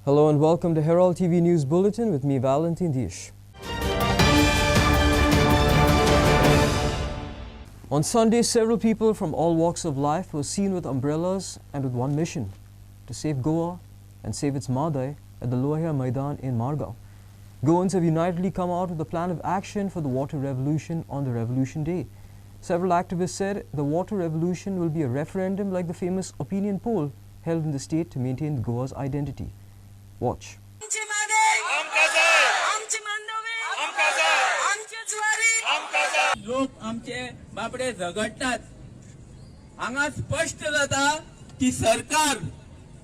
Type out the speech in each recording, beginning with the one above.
Hello and welcome to Herald TV News Bulletin with me, Valentin Dish. On Sunday, several people from all walks of life were seen with umbrellas and with one mission: to save Goa and save its Madai at the Lohia Maidan in Margao. Goans have unitedly come out with a plan of action for the water revolution on the Revolution Day. Several activists said the water revolution will be a referendum like the famous opinion poll held in the state to maintain Goa's identity. Watch. लोक आमचे बाबडे झगडतात हांगा स्पष्ट जाता की सरकार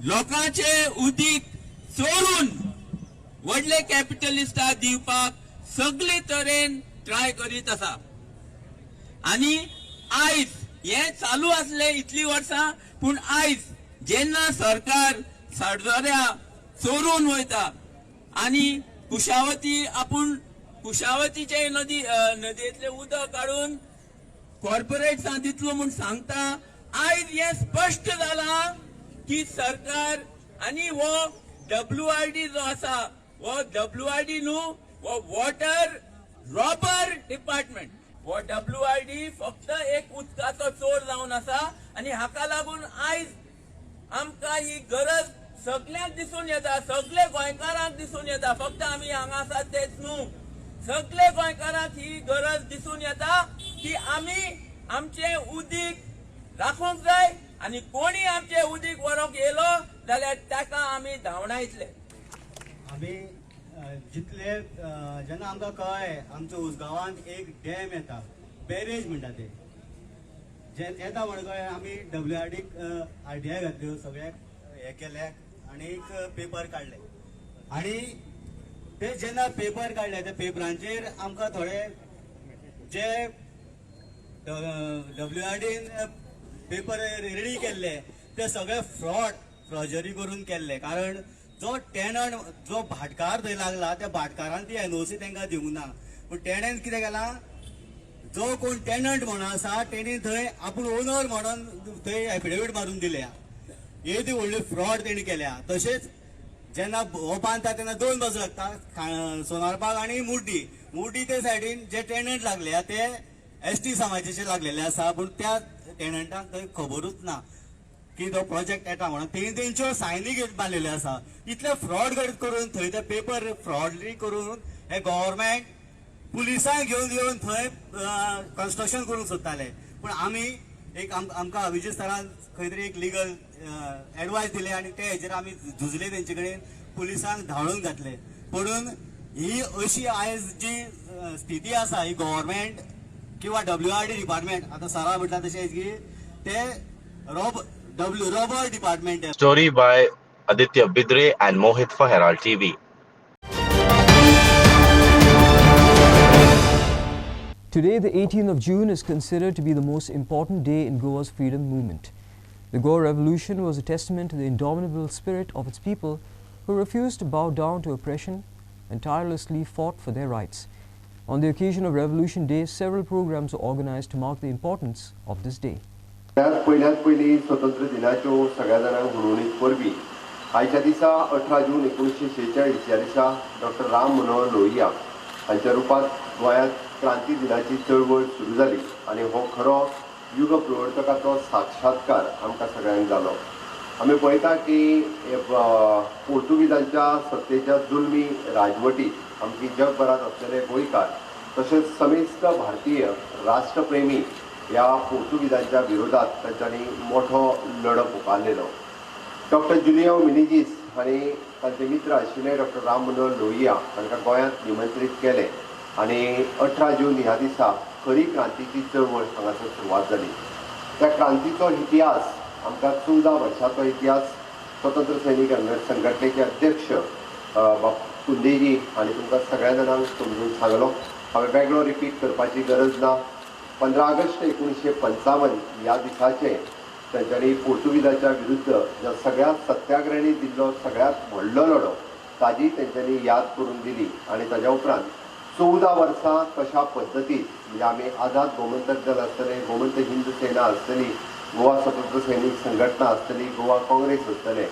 लोकांचे उदीक चोरून व्हडले कॅपिटलिस्टाक दिवपाक सगळे तरेन ट्राय करीत आसा आणि आयज हे चालू असले इतली वर्सां पूण आयज जेन्ना सरकार साडजोऱ्या चोरून वयता आणि कुशावती आपूण कुशावतीचे नदीतले उदक काढून कॉर्पोरेट्सां दितलो म्हूण सांगता आयज हे स्पष्ट जाला की सरकार आणि वो WRD जो आसा वो WRD न्हू वो वॉटर रॉबर डिपार्टमेंट वो WRD फक्त एक उदकाचो चोर जावन आसा आणि हाका लागून आयज आमकां ही गरज सगळ्यांक दिसून येता सगळे गोंयकारांक दिसून येता फक्त आमी हांगा आसात तेच न्हू सगळे गोंयकारांक ही गरज दिसून येता की आमी आमचे उदीक राखूंक जाय आणि कोणी आमचे उदीक व्हरोंक येयलो जाल्यार ताका आमी धांवडायतले आमी जितले जेन्ना आमकां कळ्ळें आमच्या उसगांवांत एक डॅम येता बॅरेज म्हणटा ते जे येता म्हण कळ्ळें आमी WRDक RTI घातल्यो सगळ्याक हे केल्याक आनी एक पेपर काडले आनी ते जेन्ना पेपर काडले त्या पेपरांचेर आमकां थोडे जे WRDन पेपर रेडी केल्ले ते सगळे फ्रॉजरी करून केल्ले कारण जो टेनंट जो भाटकार थंय लागला त्या भाटकारान ती NOC तांकां दिवंक ना पूण टेनंट कितें केलां जो कोण टेनंट म्हणून आसा तेणी थंय आपूण ओनर म्हणून थंय एफिडेवीट मारून दिल्या हे ती व्हडली फ्रॉड तेणी केल्या तशेंच जेन्ना हो बांदता तेन्ना दोन बाजू लागता सोनारबाग आनी मुड्डी ते सायडीन जे टेनंट लागले ते ST समाजाचे लागलेले आसा पूण त्या टेनंटांक थंय खबरूच ना की तो प्रोजेक्ट येता म्हणून तेंच्यो सायनी घेवन बांदलेले आसा इतले फ्रॉड करून थंय ते पेपर फ्रॉडली करून हे गव्हर्मेंट पुलिसांक घेवन थंय कन्स्ट्रक्शन करूंक सोदताले पूण आमी एक आमकां अभिजीत सरान खंय तरी एक लिगल एडवायस दिले आनी ते हेजेर आमी झुजले तेंचे कडेन पुलिसांक धाडून घातले म्हणून ही अशी आयज जी स्थिती आसा ही गव्हर्मेंट किंवा WRD डिपार्टमेंट आता सरा म्हटला तशें की ते robber department Story by Aditya Bidre and Mohit for Herald TV. Today, the 18th of June, is considered to be the most important day in Goa's freedom movement. The Goa Revolution was a testament to the indomitable spirit of its people who refused to bow down to oppression and tirelessly fought for their rights. On the occasion of Revolution Day, several programs were organized to mark the importance of this day. पयली स्वतंत्र दिनाच्यो सगळ्या जाणांक घडोवणीक परबीं आयच्या दिसा 18 जून 1946 ह्या दिसा doctor Ram Manohar Lohia हांच्या रुपांत गोंयांत क्रांती दिनाची चळवळ सुरू जाली आनी हो खरो युग प्रवर्तकाचो साक्षात्कार आमकां सगळ्यांक जालो आमी पळयता की पोर्तुगीजांच्या सत्तेच्या जुलमी राजवटीत आमची जगभरात असलेले गोंयकार तशेंच समेस्त भारतीय राष्ट्रप्रेमी ह्या पोर्तुगीजांच्या विरोधात तांच्यांनी मोठो लढो पुकारलेलो डॉक्टर जुलियो मिनेजीस हांणी तांचे मित्र आशिल्ले डॉक्टर राम मनोहर लोहिया हांकां गोंयांत निमंत्रीत केले आनी 18 जून ह्या दिसा खरी क्रांतीची चळवळ हांगासर सुरवात जाली त्या क्रांतीचो इतिहास आमकां 14 वर्सांचो इतिहास स्वतंत्र सैनीक संघटनेचे अध्यक्ष कुंदेजी हांणी तुमकां सगळ्या जाणांक समजून सांगलो हांवें वेगळो रिपीट करपाची गरज ना 15 ऑगस्ट 1955 ह्या दिसाचे तांच्यांनी पोर्तुगीजाच्या विरुद्ध ज्या सगळ्या सत्याग्रहांनी दिल्लो सगळ्यात व्हडलो लढो ताजी तेंच्यांनी याद करून दिली आनी ताज्या उपरांत 14 वर्सां कशा पद्दतीन म्हणजे आमी आझाद गोमंतक दल आसतले गोमंतक हिंद सेना आसतली गोवा स्वतंत्र सैनीक संघटना आसतली गोवा काँग्रेस आसतले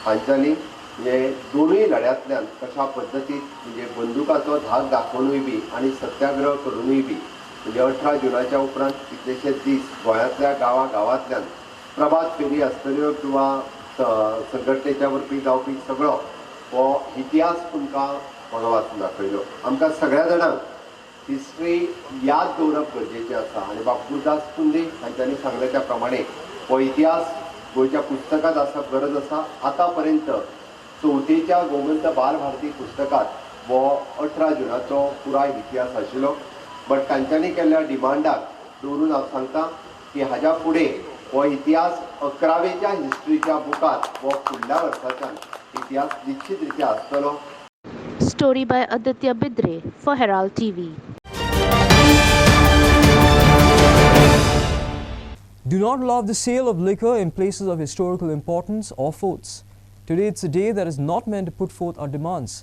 हांच्यांनी म्हणजे दोनूय लढ्यांतल्यान कशा पद्दतीन म्हणजे बंदुकाचो धाक दाखोवनूय बी आनी सत्याग्रह करूनय बी म्हणजे 18 जुनाच्या उपरांत कितलेशेच दीस गोंयांतल्या गांवांतल्यान प्रभात फेरी आसतल्यो किंवा संघटनेच्या वरवीं जावपी सगळो हो इतिहास तुमकां म्हाका वाचून दाखयलो. आमकां सगळ्या जाणांक हिस्ट्री याद दवरप गरजेचें आसा आनी बापूदास कुंदे हांच्यांनी सांगले त्या प्रमाणे हो इतिहास गोंयच्या पुस्तकांत आसप गरज आसा. आतां पर्यंत 4थेच्या गोमंत बालभारती पुस्तकांत हो 18 जुनाचो पुराय इतिहास आशिल्लो. बट तांच्यांनी केल्ल्या डिमांडाक दवरून हांव सांगता की हाज्या फुडें हो इतिहास 11वेच्या हिस्ट्रीच्या बुकांत हो फुडल्या वर्साच्यान इतिहास निश्चित रित्या आसतलो. Story by Aditya Bidre for Herald TV. Do not allow the sale of liquor in places of historical importance or forts. Today it's a day that is not meant to put forth our demands,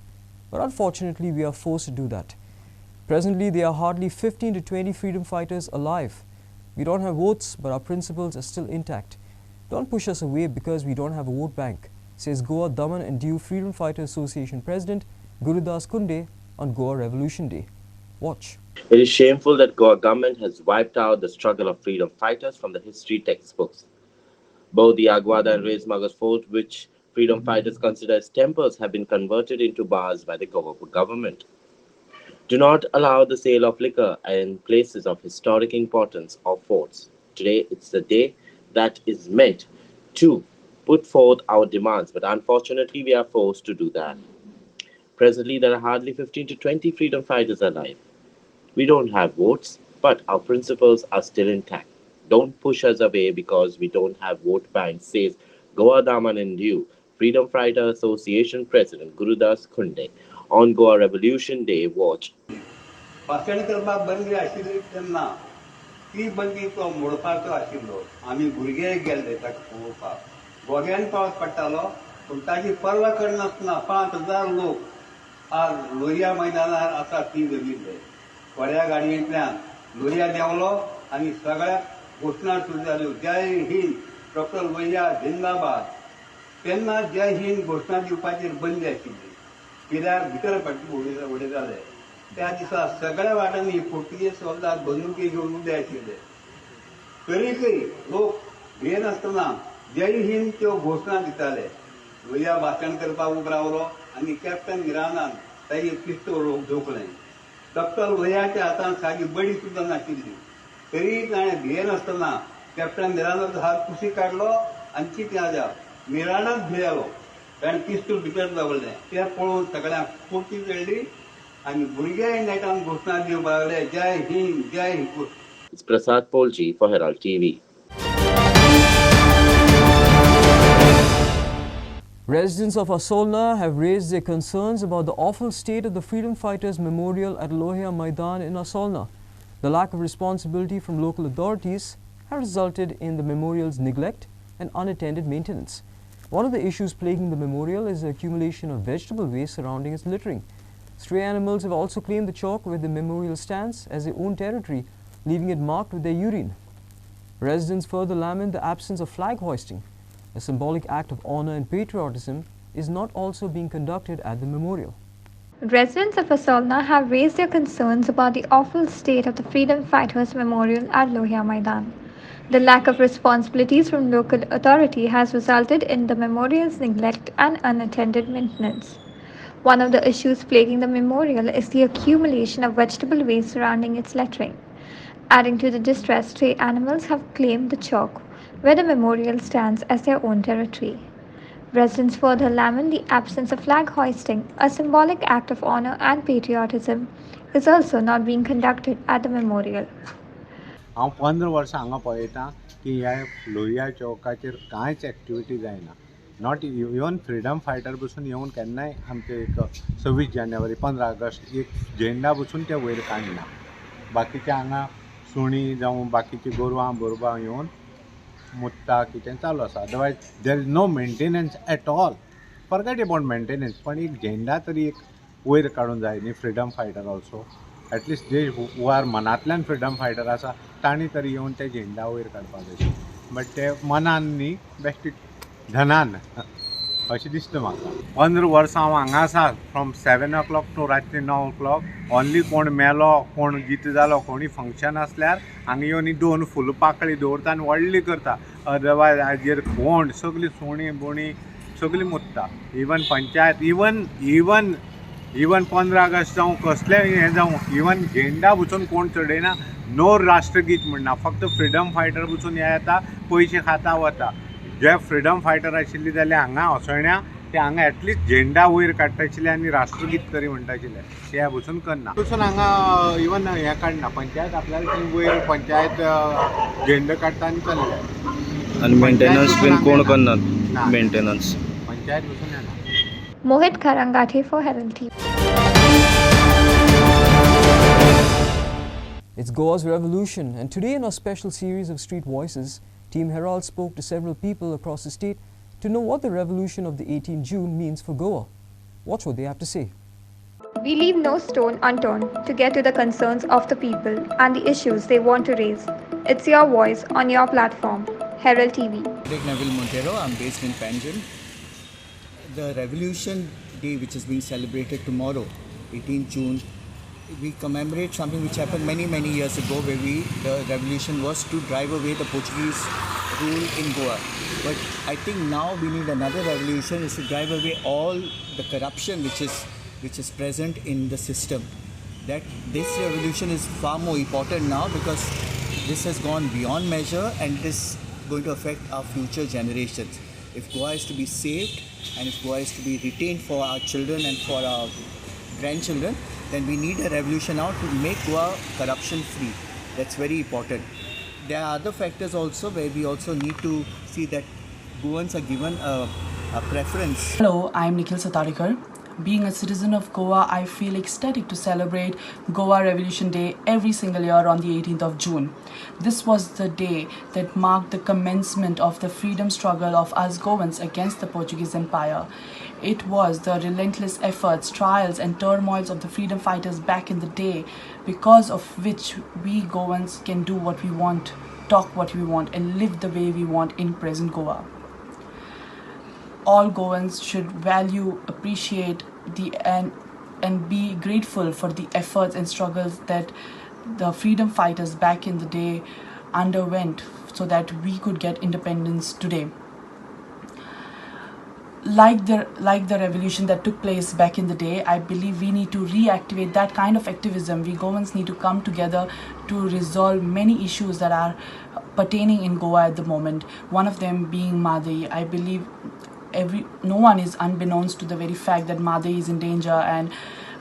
but unfortunately we are forced to do that. Presently there are hardly 15 to 20 freedom fighters alive. We don't have votes, but our principles are still intact. Don't push us away because we don't have a vote bank, says Goa Daman and Diu Freedom Fighter Association President Gurudas Kunde on Goa Revolution Day. Watch. It is shameful that Goa government has wiped out the struggle of freedom fighters from the history textbooks. Both the Aguada and Resmagas fort, which freedom fighters consider as temples, have been converted into bars by the Goa government. Do not allow the sale of liquor in places of historic importance or forts. Today it's the day that is meant to put forth our demands, but unfortunately we are forced to do that. Presently, there are hardly 15 to 20 freedom fighters alive. We don't have votes, but our principles are still intact. Don't push us away because we don't have vote banks, says Goa Daman and Diu, Freedom Fighter Association President Gurudas Kunde. On Goa Revolution Day, watch. भाषण करपाक बंदी आशिल्ली तेन्ना ती बंदी तो मोडपाचो आशिल्लो. आमी भुरगे गेल्ले ताका पळोवपाक. गोग्यान पावस पडटालो पूण ताची पर्वा करनासतना 5,000 लोक आज लोरया मैदानार आसा ती जमिल्ले. थोड्या गाडयेंतल्यान लोरया देंवलो आनी सगळ्याक घोशणा सुरू जाल्यो. जय हिंद, डॉक्टर लोहिया जिंदाबाद. तेन्ना जय हिंद घोशणा दिवपाचेर बंदी आशिल्ली. कित्याक भितर उडयताले. त्या दिसा सगळ्या वाटांनी पुर्तुगेज सोल्दार बंदुकी घेवन उबे आशिल्ले. तरीकय लोक भियेनासतना जय हिंद त्यो घोशणा दिताले. लोहिया भाशण करपाक उबो रावलो आनी कॅप्टन मिरानान ताची पिस्तूल झोकलें. डॉक्टर लोहियाच्या हातांत सादी बडी सुद्दां नाशिल्ली. तरी ताणें भियेनासतना कॅप्टन मिरानाचो हात कुशीक काडलो आनी कितें जालें मिरानाच भियेलो. ताणें पिस्तूल भितर दवरलें. तें पळोवन सगळ्यांक कुर्ती चडली आनी भुरगे नेटान घोशणा दिवपाक लागले जय हिंद जय Hind. It's Prasad Polji for Herald TV. Residents of Asolna have raised their concerns about the awful state of the Freedom Fighters Memorial at Lohia Maidan in Asolna. The lack of responsibility from local authorities have resulted in the memorial's neglect and unattended maintenance. One of the issues plaguing the memorial is the accumulation of vegetable waste surrounding its littering. Stray animals have also claimed the chalk where the memorial stands as their own territory, leaving it marked with their urine. Residents further lament the absence of flag hoisting. A symbolic act of honor and patriotism is not also being conducted at the memorial. Residents of Asolna have raised their concerns about the awful state of the Freedom Fighters Memorial at Lohia Maidan. The lack of responsibilities from local authority has resulted in the memorial's neglect and unattended maintenance. One of the issues plaguing the memorial is the accumulation of vegetable waste surrounding its lettering. Adding to the distress, stray animals have claimed the chalk where the memorial stands as their own territory. Residents further lament the absence of flag hoisting. A symbolic act of honor and patriotism is also not being conducted at the memorial. हांव 15 वर्सां हांगा पळयतां की ह्या लोहिया चौकाचेर कांयच activity जायना. Not even freedom fighter बसून येवन केन्नाय आमचे एक 26 जानेवारी 15 ऑगस्ट एक झेंडा बसून ते वयर काडना. बाकीचे हांगा सुणी जावं बाकीची गोरवां बोरबां येवन मुत्ता कितें चालू आसा. Otherwise there is no maintenance at all. Forget about maintenance. पण एक झेंडा तरी एक वयर काडूंक जाय न्ही फ्रिडम फायटर ऑल्सो. एटलिस्ट जे हू आर मनांतल्यान फ्रिडम फायटर आसा तांणी तरी येवन ते झेंडा वयर काडपाक जाय. बट ते मनान न्ही बेश्टी धनान अशें दिसता म्हाका. 15 वर्सां हांव हांगा आसा फ्रॉम 7 o'clock टू रातची 9 o'clock. ओन्ली कोण मेलो, कोण गीत जालो, कोणी फंक्शन आसल्यार हांगा येवन 2 फूल पाकळी दवरता आनी व्हडली करता. अदरवायज हाजेर कोण सगळीं सुणी बुणी सगळीं मुत्ता. इवन पंचायत इवन 15 ऑगस्ट जावं कसलें हें जावं इवन झेंडा बसून कोण चडयना. नो राष्ट्रगीत म्हणना, फक्त फ्रिडम फायटर बसून हे येता, पयशे खाता वता. जे फ्रिडम फायटर आशिल्ले जाल्यार हांगा असोळ्या ते हांगा एटलिस्ट झेंडा वयर काडटा आशिल्ले आनी राष्ट्रगीत तरी म्हणटा आशिल्ले, ते बसून करना. बसून हांगा इवन हें काडना, पंचायत आपल्याला थंय वयर पंचायत झेंडो काडटा आनी चल्ले. आणि मेंटेनन्स बीन कोण करनात मेंटेनन्स पंचायत बसून येना. Mohit Karangathe for Herald TV. It's Goa's revolution, and today in our special series of Street Voices, Team Herald spoke to several people across the state to know what the revolution of the 18th June means for Goa. Watch what they have to say. We leave no stone unturned to get to the concerns of the people and the issues they want to raise. It's your voice on your platform, Herald TV. Neville Montero, I'm based in Panjim. The Revolution Day, which is being celebrated tomorrow, 18th June, we commemorate something which happened many years ago, where the revolution was to drive away the Portuguese rule in Goa. But I think now we need another revolution, is to drive away all the corruption which is present in the system. That this revolution is far more important now, because this has gone beyond measure and this is going to affect our future generations. If Goa is to be saved and if Goa is to be retained for our children and for our grandchildren, then we need a revolution now to make Goa corruption free. That's very important. There are other factors also where we also need to see that Goans are given a preference. Hello, I'm Nikhil Satarikar. Being a citizen of Goa, I feel ecstatic to celebrate Goa Revolution Day every single year on the 18th of June. This was the day that marked the commencement of the freedom struggle of us Goans against the Portuguese Empire. It was the relentless efforts, trials and turmoils of the freedom fighters back in the day, because of which we Goans can do what we want, talk what we want and live the way we want in present Goa. All Goans should value, appreciate and be grateful for the efforts and struggles that the freedom fighters back in the day underwent so that we could get independence today. Like the revolution that took place back in the day, I believe we need to reactivate that kind of activism. We Goans need to come together to resolve many issues that are pertaining in Goa at the moment. One of them being Madai. I believe no one is unbeknownst to the very fact that Madai is in danger and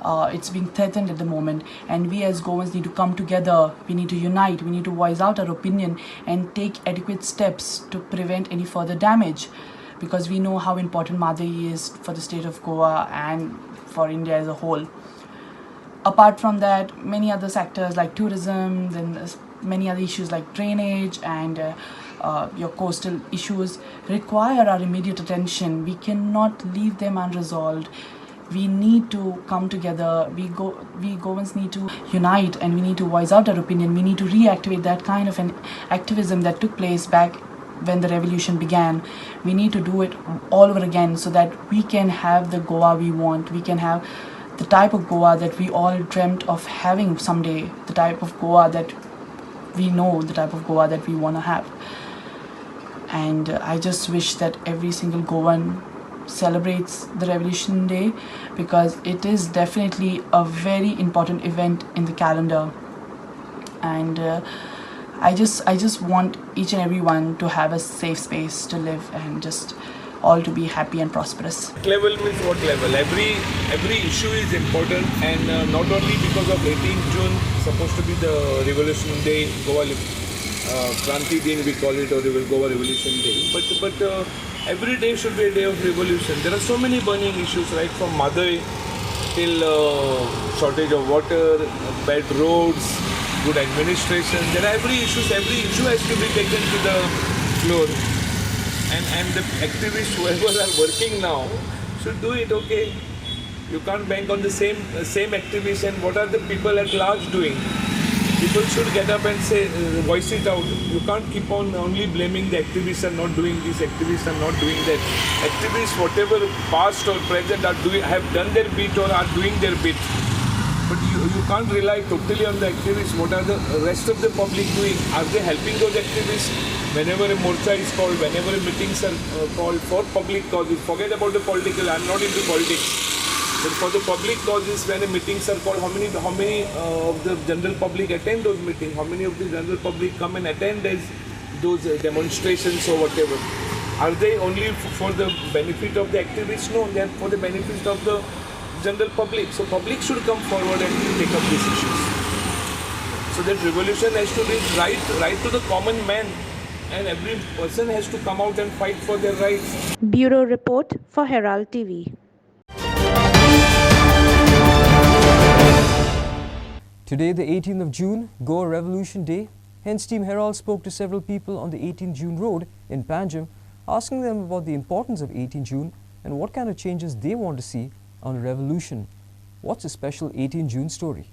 it's being threatened at the moment, and we as Goans need to come together. We need to unite, we need to voice out our opinion and take adequate steps to prevent any further damage, because we know how important Madai is for the state of Goa and for India as a whole. Apart from that, many other sectors like tourism, then many other issues like drainage and your coastal issues require our immediate attention. We cannot leave them unresolved. We need to come together. We Goans need to unite and we need to voice out our opinion. We need to reactivate that kind of an activism that took place back when the revolution began. We need to do it all over again so that we can have the Goa we want. We can have the type of Goa that we all dreamt of having someday. The type of Goa that we know, the type of Goa that we want to have. And I just wish that every single Goan celebrates the Revolution Day, because it is definitely a very important event in the calendar. And I just want each and everyone to have a safe space to live and just all to be happy and prosperous. Level means what level? Every issue is important, and not only because of 18th June supposed to be the Revolution Day, Goa Kranti Din we call it, or Goa Revolution Day. But every day should be a day of revolution. There are so many burning issues, right from Madai till shortage of water, bad roads, good administration. There are every issue has to be taken to the floor. And the activists, whoever are working now, should do it. Okay, you can't bank on the same activists. And what are the people at large doing? people should get up and say, voice it out. You can't keep on only blaming the activists and not doing this, activists and not doing that. Activists, whatever past or present, have done their bit or are doing their bit. But you can't rely totally on the activists. What are the rest of the public doing? Are they helping those activists? Whenever a morcha is called, whenever meetings are called for public causes, forget about the political. I'm not into politics. But for the public causes, when meetings are called, how many of the general public attend those meetings? How many of the general public come and attend those demonstrations or whatever? Are they only for the benefit of the activists? No, they are for the benefit of the general public. So public should come forward and take up these issues. So that revolution has to reach right to the common man, and every person has to come out and fight for their rights. Bureau Report for Herald TV. Today, the 18th of June, Goa Revolution Day. Hence, Team Herald spoke to several people on the 18th June road in Panjim, asking them about the importance of 18th June and what kind of changes they want to see on a revolution. What's a special 18th June story?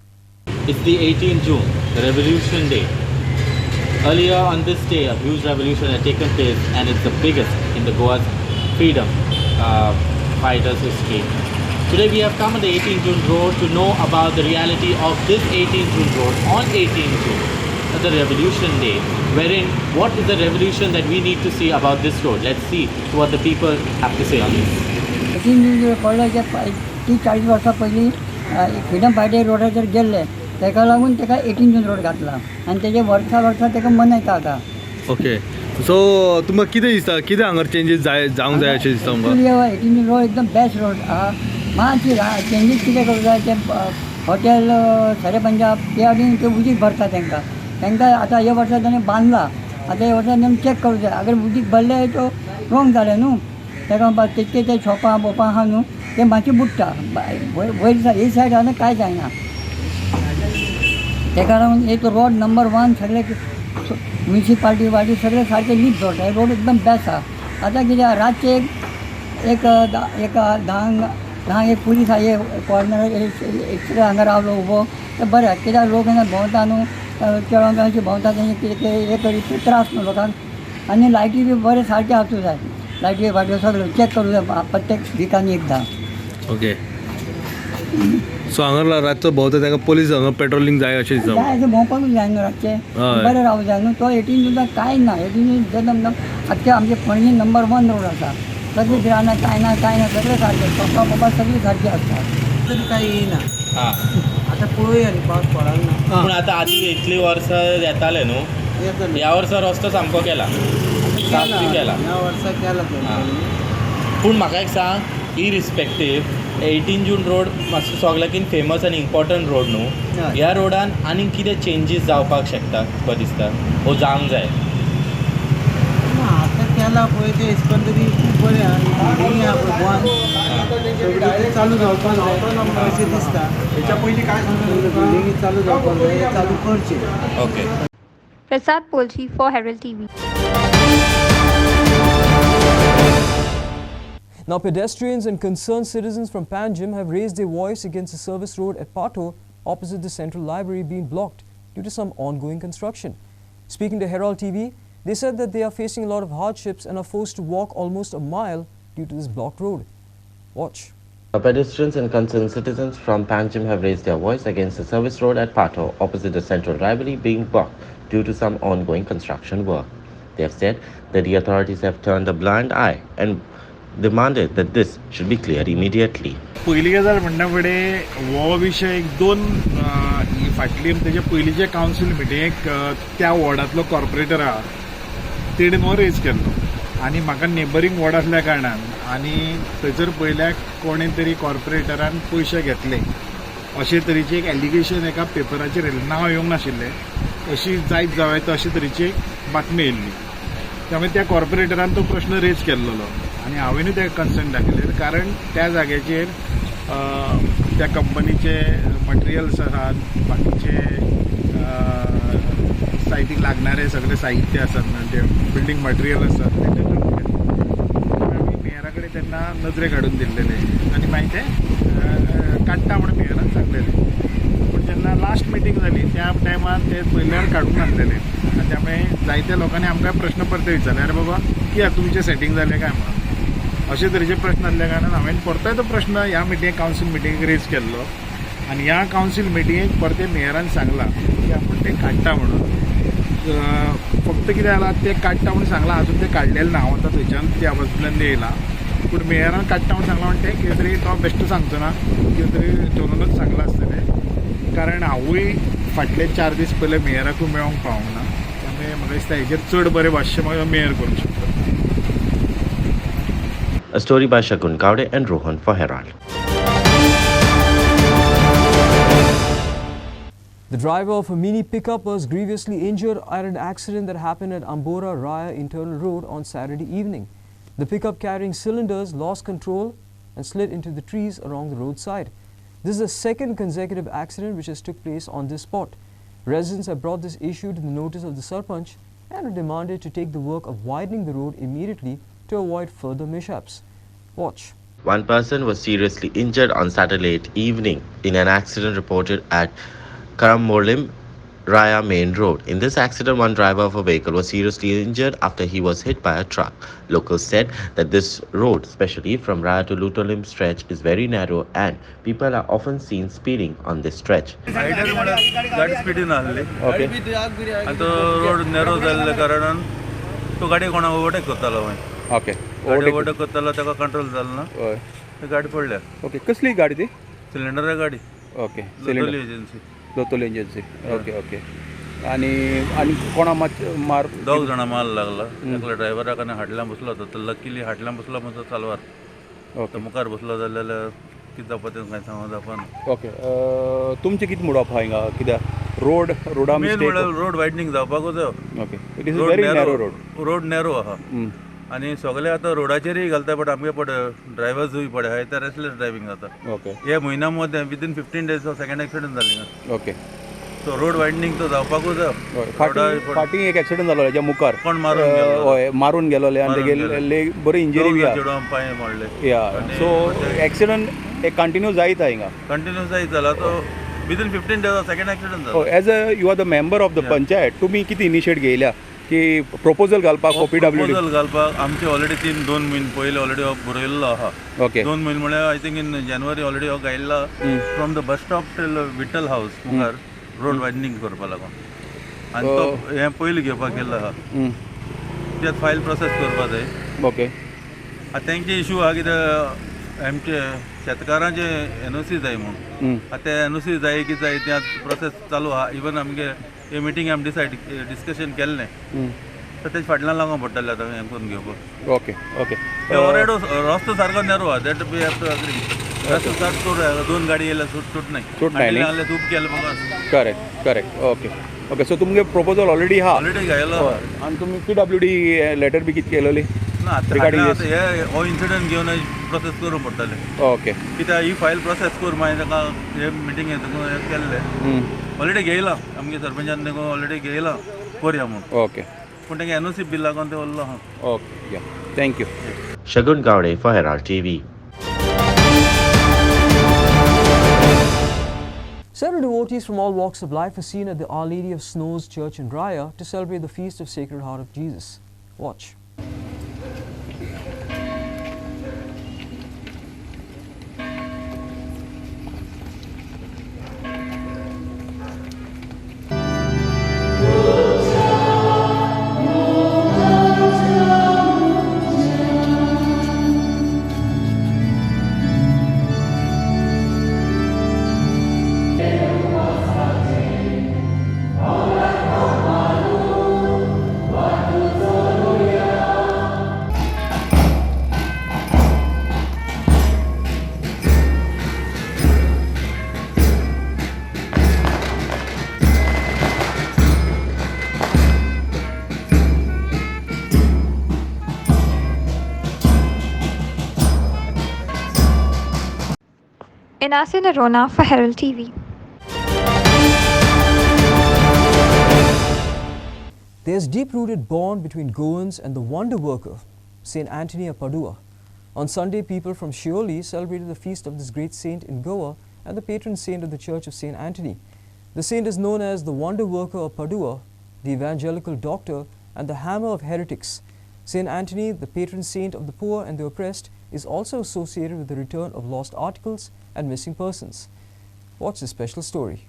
It's the 18th June, the Revolution Day. Earlier on this day, a huge revolution had taken place, and it's the biggest in the Goa's freedom fighters' history. Today we have come on the 18th June road to know about the reality of this 18th June road on 18th June, the Revolution Day, wherein what is the revolution that we need to see about this road. Let's see what the people have to say on this. 18 जून कळ्ळें की 30-40 वर्सां पयलीं freedom fighter रोडाचेर गेल्ले ताका लागून ताका 18 जून road घातला आनी तेजे वर्सा ताका मनयता आतां. ओके, सो तुमकां कितें दिसता, कितें हांगा चेंजीस जावंक जाय अशें दिसता तुमकां? 18 जून रोड एकदम बेस्ट रोड आहा. मातशी चेंजीस कितें करूंक जाय ते हॉटेल सारे पंजाब ते आनी ते उदीक भरता तांकां आतां ह्या वर्सा ताणें बांदला. आतां ह्या वर्सा ताणें चॅक करूंक जाय. अगर उदीक भरलें तो रॉंग जालें न्हू. ताका तेचें ते शॉपां बोपां आहा न्हू ते मातशें बुडटा. वयर ही सायड आहा कांय जायना. ताका लागून एक रोड नंबर 1 सगळे म्युनिसिपालिटी वाडी सगळे सारके नीट दवरता. हे रोड एकदम बेस्ट आहा. आतां कितें रातचे एक 10 एक पुलीस आहा कॉर्नर एक्स्ट्रा हांगा रावलो उबो ते बरें. कित्याक लोक हांगा भोंवता न्हू केळोंक अशें भोंवता तें कितें एक त्रास न्हू लोकांक. आनी लायटी बी बरें सारकें आसूं जाय. लायटी वाट्यो सगळ्यो चॅक करूं जाय प्रत्येक विकांनी एकदां. ओके, सो हांगा रातचो भोंवता ताका पुलीस हांगा पेट्रोलिंग जाय अशें दिसता. जाय अशें भोंवपाकूच जाय न्हू रातचें. बरें रावूं जाय न्हू. तो 18 जुनाक कांय ना. 18 जून आख्या आमचे पणजी नंबर 1 रोड आसा. सगळीं भिराना कांय ना सगळें सारकें. शॉपां बोपां सगळीं सारकीं आसता. तरी कांय येयना. आतां पळोवया न्ही पावस पडना ना. पूण आतां आदी इतलीं वर्सां येताले न्हू. ह्या वर्सा रस्तो सामको केला. केला ह्या वर्सा केला. पूण म्हाका एक सांग, इरिस्पेक्टीव 18 जून रोड मातसो सगळ्याकीन फेमस आनी इम्पॉर्टंट रोड न्हू. ह्या रोडान आनी कितें चेंजीस जावपाक शकता तुका दिसता वो जावंक जाय? आतां केला पळय ते हिसकोन तरी खूब बरें आहा. बिल्डींग आहा पळय सगळें चालू जावपाक जाय अशें दिसता. हेच्या पयलीं काय बिल्डींग चालू जावपाक जाय. हे चालू करचे. Okay. Prasad Polchi for Herald TV. Now, pedestrians and concerned citizens from Panjim have raised their voice against the service road at Pato opposite the Central Library being blocked due to some ongoing construction. Speaking to Herald TV, they said that they are facing a lot of hardships and are forced to walk almost a mile due to this blocked road. Watch. Pedestrians and concerned citizens from Panjim have raised their voice against the service road at Pato opposite the Central Library being blocked due to some ongoing construction work. They have said that the authorities have turned a blind eye and demanded that this should be cleared immediately. पहिली गजाल म्हणना फुडें हो विशय एक दोन फाटली तेजे पयलींचे कावन्सील मिटिंगेक त्या वॉर्डांतलो कॉर्पोरेटर आहा तेणें हो रेज केल्लो आनी म्हाका नेबरींग वॉर्ड आसल्या कारणान आनी थंयसर पयल्याक कोणें तरी कॉर्पोरेटरान पयशे घेतले अशे तरेची एक एलिगेशन एका पेपराचेर येयलें. नांव येवंक नाशिल्लें अशी जायत जावं येता अशे तरेची बातमी येयल्ली. त्यामुळे त्या कॉर्पोरेटरान तो प्रश्न रेज केल्लो आनी हांवेनूय तेका कन्सर्न दाखयलें कारण त्या जाग्याचेर त्या कंपनीचे मटेरियल्स आसात बाकीचे सायटीक लागणारे सगळे साहित्य आसात ते बिल्डींग मटेरियल आसात ते आमी मेयरा कडेन तेन्ना नजरेक हाडून दिल्लेले आनी मागीर ते काडटा म्हणून मेयरान सांगलेलें. पूण जेन्ना जेन्ना लास्ट मिटींग जाली त्या टायमार ते पयल्यार काडून घातलेले आनी त्यामुळे जायत्या लोकांनी आमकां प्रश्न परते विचारले अरे बाबा कित्याक तुमचें सेटींग जालें काय म्हणून अशे तरेचे प्रश्न आसल्या कारणान हांवें परतय तो प्रश्न ह्या मिटींग कावन्सील मिटींगेक रेज केल्लो आनी ह्या कावन्सील मिटींगेक परते मेयरान सांगलां की आपूण ते काडटा म्हणून फक्त कितें जालां ते काडटा म्हणून सांगलां अजून ते काडलेलें ना हांव आतां थंयच्यान त्या वचूंतल्यान येयलां पूण मेयरान काडटा म्हणून सांगलां म्हणटा कितें तरी तो बेश्टो सांगचो ना कितें तरी ठरोवनूच सांगलां आसतलें कारण हांवूय फाटले 4 दीस पयले मेयराकूय मेळोंक पावूंक ना त्यामुळे म्हाका दिसता हेजेर चड बरें भाश्य म्हाका मेयर करूंक शकता. A story by Shagun Gowde and Rohan for Herald. The driver of a mini pickup was grievously injured at an accident that happened at Ambora Raya Internal Road on Saturday evening. The pickup carrying cylinders lost control and slid into the trees along the roadside. This is the second consecutive accident which has took place on this spot. Residents have brought this issue to the notice of the Sarpanch and are demanded to take the work of widening the road immediately to avoid further mishaps. Watch. One person was seriously injured on Saturday evening in an accident reported at Karammolim Raya Main Road. In this accident, one driver of a vehicle was seriously injured after he was hit by a truck. Locals said that this road, especially from Raya to Lutolim stretch, is very narrow and people are often seen speeding on this stretch. गाडी स्पीडीन आसली आनी तो road narrow जाल्ल्या कारणान तो गाडी कोणाक overtake करतालो ओके गाडी ओवरटेक करतालो ताका कंट्रोल जालो ना ती गाडी पडल्या. ओके कसली गाडी ती सिलिंडर गाडी ओके सिलिंडर एजन्सी लोतोल एजन्सी ओके ओके आणि आणि कोणा मार 2 जाणां मार लागला एकल्या ड्रायव्हराक आनी हाटल्यान बसलो होतो तो लकीली हाटल्यान बसलो म्हणून चालवार ओके मुखार बसलो जाल्यार कितें जावपा तें कांय सांगूंक जावपाना. ओके तुमचें कितें म्हणप आहा हिंगा कित्याक रोडा मेन म्हणल्यार रोड वायडनींग जावपाकूच जायो. Okay it is very narrow road narrow आहा आनी सगळे आतां रोडाचेरूय घालता बट आमगे पड ड्रायव्हर्सूय पड हाय ते रेसलेस ड्रायव्हिंग जाता. ओके हे म्हयन्या मदें विदीन 15 days सेकंड एक्सिडेंट जाली ना. ओके सो रोड वायडनींग तो जावपाकूच जायो. फाटीं एक एक्सिडेंट जालो हेच्या मुखार कोण मारून गेलो हय मारून गेलोले आनी तेगे बरी इंजरी बी चेडवां पांय मोडले या सो एक्सिडेंट एक कंटिन्यू जायत हिंगा कंटिन्यू जायत जाला तो विदीन 15 days सेकंड एक्सिडेंट जालो. As a you are the member of the panchayat तुमी कितें इनिशिएट घेयल्या की प्रपोजल घालपाक प्रपोजल घालपाक आमचे ऑलरेडी 2 म्हयने पयले ऑलरेडी हो बरयल्लो आहा. ओके 2 म्हयने म्हळ्यार I think in January already हो गायल्ला from the bus stop till Vitthal हावस मुखार रोड वायडनींग करपा लागून आनी तो हें पयलीं घेवपाक गेल्लो आहा त्यात फायल प्रोसेस करपा जाय. ओके आतां तेंचे इशू आहा कितें आमचे शेतकारांचे NOC जाय म्हणून आतां ते NOC जाय की जाय त्या प्रोसेस चालू आहा. इवन आमगे हे मिटींग आमी डिस्कशन केल्लें तर तेजे फाटल्यान लागून पडटलें आतां हें करून घेवपाक. ओके ओके ऑलरेडी रस्तो सारको नॅरो आहा that we have to agree. रस्तो सारको 2 गाडी येयल्या सूट नाही जाल्यार तूप केलें म्हाका. करेक्ट ओके ओके सो तुमगे प्रपोजल ऑलरेडी आहा ऑलरेडी घायलो आनी तुमी PWD लेटर बी कितें केलेली ना आतां हे हो इन्सिडंट घेवन प्रोसेस करूंक पडटलें. ओके कित्याक ही फायल प्रोसेस कर मागीर ताका हे मिटींग केल्लें ऑलरेडी घेयलां आमगे सरपंचान तेका ऑलरेडी घेयलां करया म्हणून. ओके पूण तेंगे NOC बील लागून ते उरलो आहा. ओके या thank you. Shagun Gowde for Herald TV. Several devotees from all walks of life are seen at the Our Lady of Snows Church in Raya to celebrate the Feast of Sacred Heart of Jesus. Watch. Inasi Narona for Herald TV. There's deep-rooted bond between Goans and the wonder worker, Saint Anthony of Padua. On Sunday, people from Shioli celebrated the feast of this great saint in Goa and the patron saint of the Church of Saint Anthony. The saint is known as the wonder worker of Padua, the evangelical doctor, and the hammer of heretics. Saint Anthony, the patron saint of the poor and the oppressed, is also associated with the return of lost articles and missing persons. Watch this special story.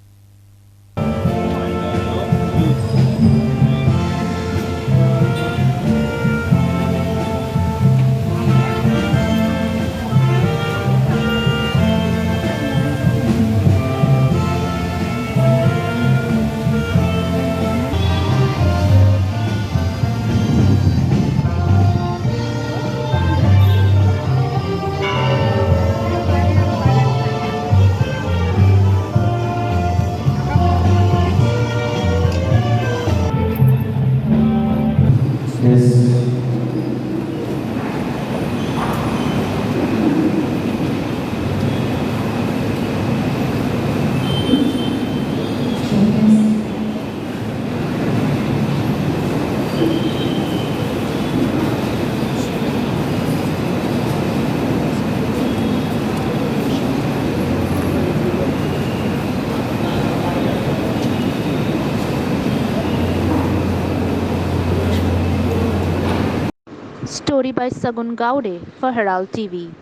Story by Sagun Gaude for Herald TV.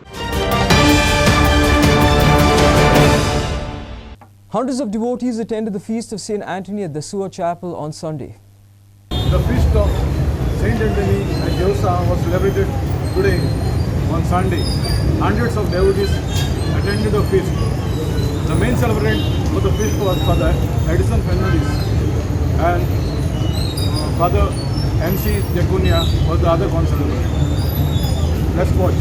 Hundreds of devotees attended the feast of St. Anthony at the Sewer Chapel on Sunday. The feast of St. Anthony at Josa was celebrated today on Sunday. Hundreds of devotees attended the feast. The main celebrant for the feast was Father Edison Fernandez and Father MC Decunia was the other concelebrant. Let's watch.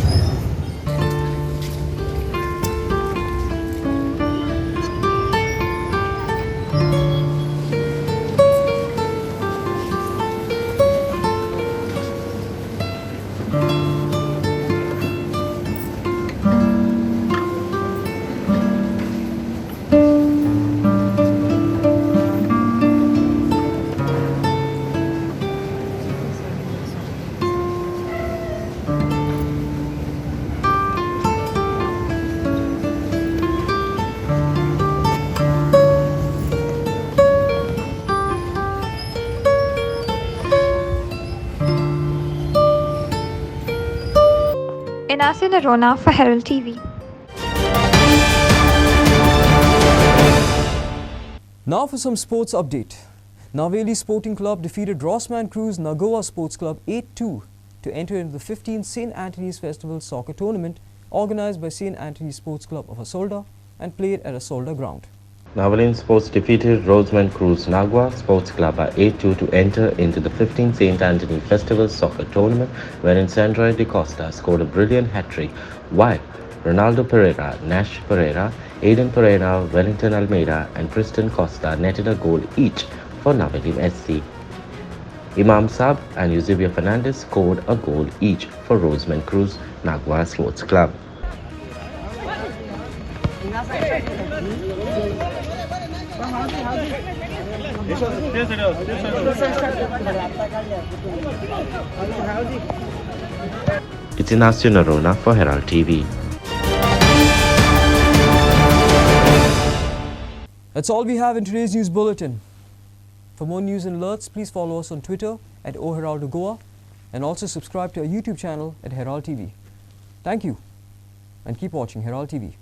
Inacio Nerona for Herald TV. Now for some sports update. Naveli Sporting Club defeated Rossman Cruz Nagoa Sports Club 8-2 to enter into the 15th St. Anthony's Festival Soccer Tournament organized by St. Anthony Sports Club of Asolda and played at Asolda ground. Navalin Sports defeated Roseman Cruz Nagua Sports Club by 8-2 to enter into the 15th St. Anthony Festival Soccer Tournament, wherein Sandro De Costa scored a brilliant hat-trick, while Ronaldo Pereira, Nash Pereira, Aiden Pereira, Wellington Almeida and Tristan Costa netted a goal each for Navalin SC. Imam Saab and Eusebio Fernandez scored a goal each for Roseman Cruz Nagua Sports Club. It's Inacio Nerona for Herald TV. That's all we have in today's news bulletin. For more news and alerts, please follow us on Twitter at @OHeraldGoa and also subscribe to our YouTube channel at Herald TV. Thank you and keep watching Herald TV.